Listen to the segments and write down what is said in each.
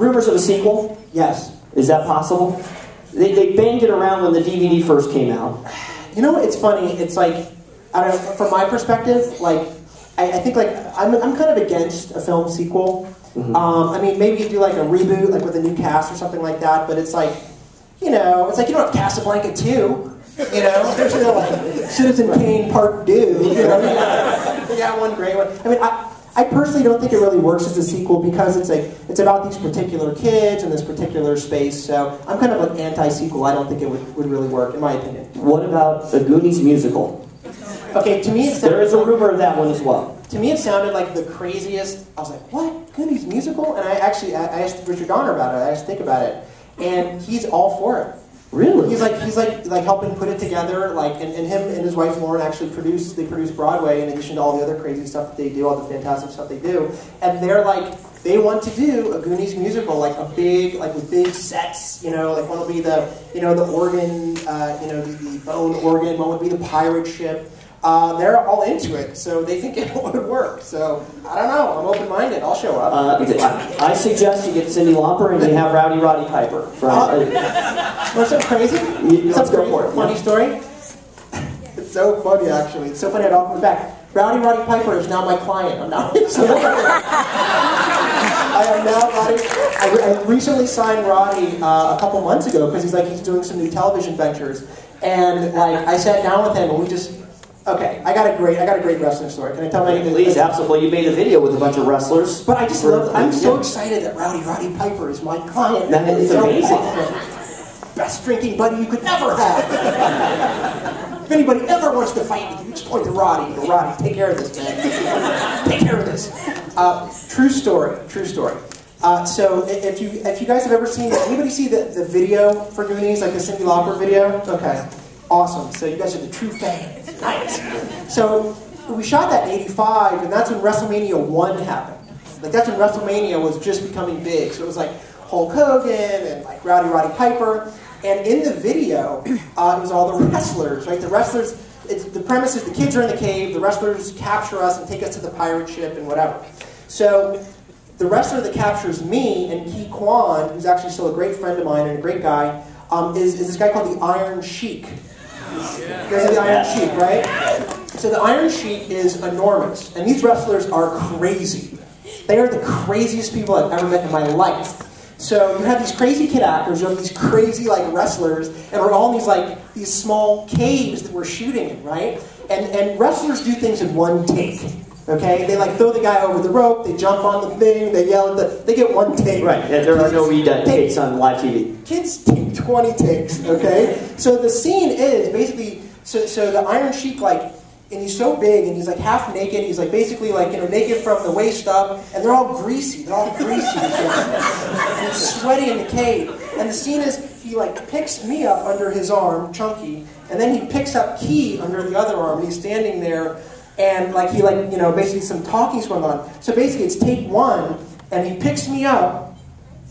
rumors of a sequel? Yes. Is that possible? They banged it around when the DVD first came out. You know, it's funny. It's like, I don't know, from my perspective, like, I think like I'm kind of against a film sequel. Mm-hmm. I mean, maybe you do like a reboot, like with a new cast or something like that. But it's like, you know, it's like you don't have Casablanca 2. You know, there's no like Citizen Kane Part 2. You know, you got one great one. I mean, I personally don't think it really works as a sequel because it's like it's about these particular kids in this particular space. So I'm kind of like anti-sequel. I don't think it would really work, in my opinion. What about a Goonies musical? Okay, to me it there is a rumor of that one as well. To me it sounded like the craziest. I was like, what? Goonies musical? And I asked Richard Donner about it. I asked Dick about it, and he's all for it. Really? He's like helping put it together, like, and him and his wife Lauren actually produce Broadway in addition to all the other crazy stuff that they do, all the fantastic stuff they do, and they're like, they want to do a Goonies musical, like a big, like with big sets, you know, like one will be the, you know, the organ, you know, the bone organ, one would be the pirate ship. They're all into it, so they think it would work. So, I don't know, I'm open-minded, I'll show up. I suggest you get Cyndi Lauper and you have Rowdy Roddy Piper. What's so crazy? Let's go for it. Funny story? It's so funny, actually. It's so funny, I'd all come back. Rowdy Roddy Piper is now my client. I'm now his I am now Roddy. I recently signed Roddy a couple months ago because he's doing some new television ventures. And like I sat down with him and we just... Okay, I got a great wrestling story. Can I tell my... Please, absolutely. You made a video with a bunch of wrestlers. But I just love... I'm so excited that Rowdy Roddy Piper is my client. That is amazing. Best drinking buddy you could ever have. If anybody ever wants to fight with you, just point to Roddy. Roddy, take care of this, man. Take care of this. True story. So if you guys have ever seen... Anybody see the video for Goonies, like the Cyndi Lauper video? Okay. Awesome. So you guys are the true fans. Nice. So we shot that in '85, and that's when WrestleMania 1 happened. Like that's when WrestleMania was just becoming big. So it was like Hulk Hogan and like Rowdy Roddy Piper. And in the video, it was all the wrestlers, right? The wrestlers. The premise is the kids are in the cave. The wrestlers capture us and take us to the pirate ship and whatever. So the wrestler that captures me and Ki Kwan, who's actually still a great friend of mine and a great guy, is this guy called the Iron Sheik. You guys know the Iron Sheik, right? So the Iron Sheik is enormous, and these wrestlers are crazy. They are the craziest people I've ever met in my life. So you have these crazy kid actors, you have these crazy like wrestlers, and we're all in these small caves that we're shooting in, right? And wrestlers do things in one take. Okay, they like throw the guy over the rope, they jump on the thing, they yell at they get one take. Right, and there are no takes on live TV. Kids take 20 takes, okay? So the scene is basically, so the Iron Sheik, like, and he's so big, and he's like half naked, he's like basically like, you know, naked from the waist up, and they're all greasy, and sweaty in the cave. And the scene is, he like picks me up under his arm, Chunky, and then he picks up Key under the other arm, and he's standing there. And like he like, you know, basically some talking's going on. So basically it's take one, and he picks me up,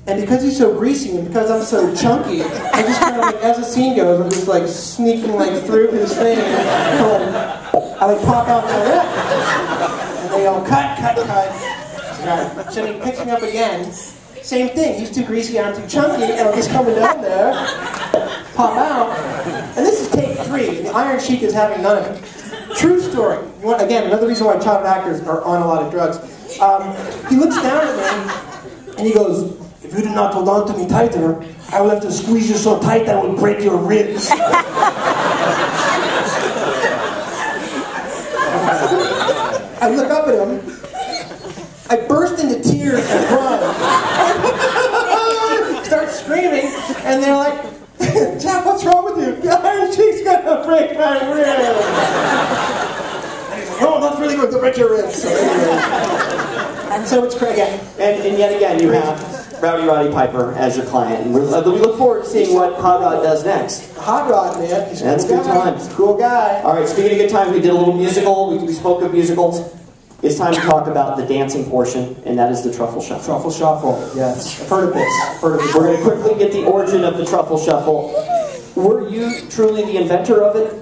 and because he's so greasy and because I'm so chunky, I just kind of like, as the scene goes, I'm just like sneaking like through his thing, and I like pop out there, and they all cut. So then he picks me up again, same thing, he's too greasy, I'm too chunky, and I'm just coming down there, pop out, and this is take 3, and the Iron Sheik is having none of it. True story. Again, another reason why child actors are on a lot of drugs. He looks down at me, and he goes, "If you did not hold on to me tighter, I would have to squeeze you so tight that I would break your ribs." I look up at him, I burst into tears and run. Start screaming, and they're like, "Jack, what's wrong with you? The Iron Sheik's gonna break my ribs." And he's like, "Oh, that's really good to break your ribs." So anyway, so it's Craig again. And yet again, you have Rowdy Roddy Piper as your client. And we look forward to seeing what Hot Rod does next. Hot Rod, man. He's That's good times. Cool guy. All right, speaking of good times, we did a little musical. We spoke of musicals. It's time to talk about the dancing portion, and that is the Truffle Shuffle. Truffle Shuffle, yes. I've heard of this. We're going to quickly get the origin of the Truffle Shuffle. Were you truly the inventor of it?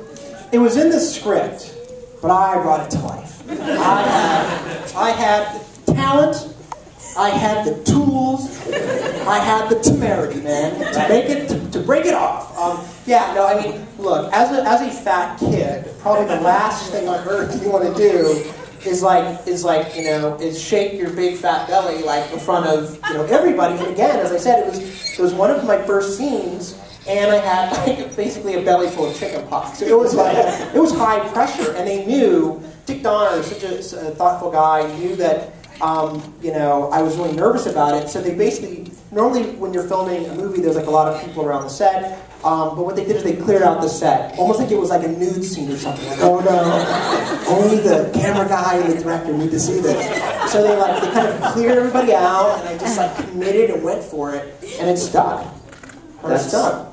It was in the script, but I brought it to life. I had the talent, I had the tools, I had the temerity, man, to break it off. Yeah, no, I mean, look, as a fat kid, probably the last thing on earth you want to do is shake your big fat belly like in front of everybody. And again, as I said, it was one of my first scenes, and I had like basically a belly full of chicken pox. So it was high pressure, and they knew. Dick Donner, such a thoughtful guy, knew that I was really nervous about it. So they basically, normally when you're filming a movie, there's like a lot of people around the set. But what they did is they cleared out the set, almost like it was like a nude scene or something. Like, oh no, only the camera guy and the director need to see this. So they kind of cleared everybody out, and I just like committed and went for it, and it stuck. And it's done.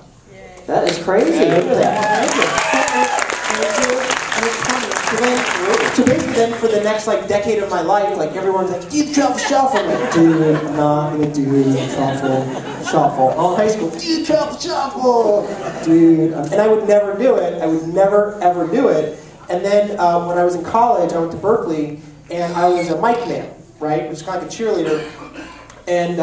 That is crazy. Look at that. So basically then for the next decade of my life, everyone's like, do the truffle shuffle. I'm like, dude, I'm not gonna do the truffle shuffle. All in high school, do the truffle shuffle. Dude, and I would never do it. I would never ever do it. And then when I was in college, I went to Berkeley, and I was a mic man, right? It was kind of like a cheerleader. And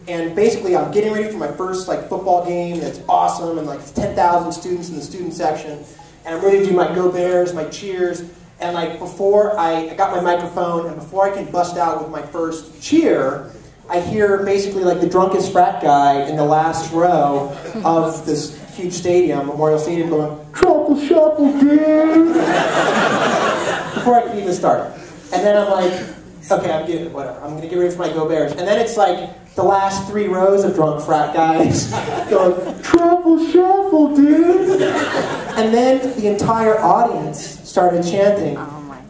and basically I'm getting ready for my first football game that's awesome, and 10,000 students in the student section. And I'm ready to do my Go Bears, my cheers, and before I got my microphone, and before I can bust out with my first cheer, I hear basically the drunkest frat guy in the last row of this huge stadium, Memorial Stadium, going, "Truffle shuffle, dude!" Before I can even start. And then I'm like, okay, I'm going to get ready for my Go Bears. And then it's the last 3 rows of drunk frat guys going, "Truffle shuffle, dude!" And then the entire audience started chanting,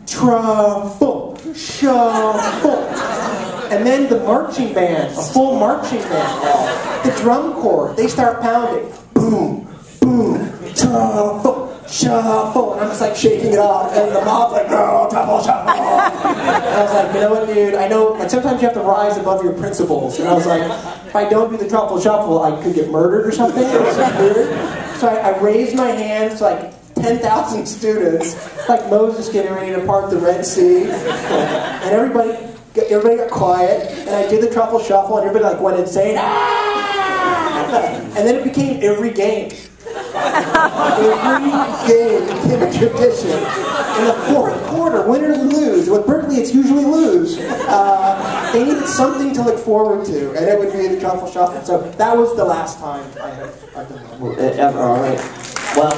"Truffle shuffle." And then the marching band, a full marching band, the drum corps, they start pounding. Boom, boom, truffle, shuffle. And I'm just shaking it off. And the mob's like, "No, truffle shuffle." And I was like, you know what, dude? I know sometimes you have to rise above your principles. And I was like, if I don't do the truffle shuffle, I could get murdered or something. It was weird. So I raised my hands to 10,000 students, like Moses getting ready to part the Red Sea. And everybody got quiet, and I did the truffle shuffle, and everybody went insane. Ah! And then it became every game. Every game became a tradition. In the fourth quarter, win or lose, with Berkeley it's usually lose, they needed something to look forward to, and it would be the truffle shuffle. So that was the last time I've done that. All right. Well.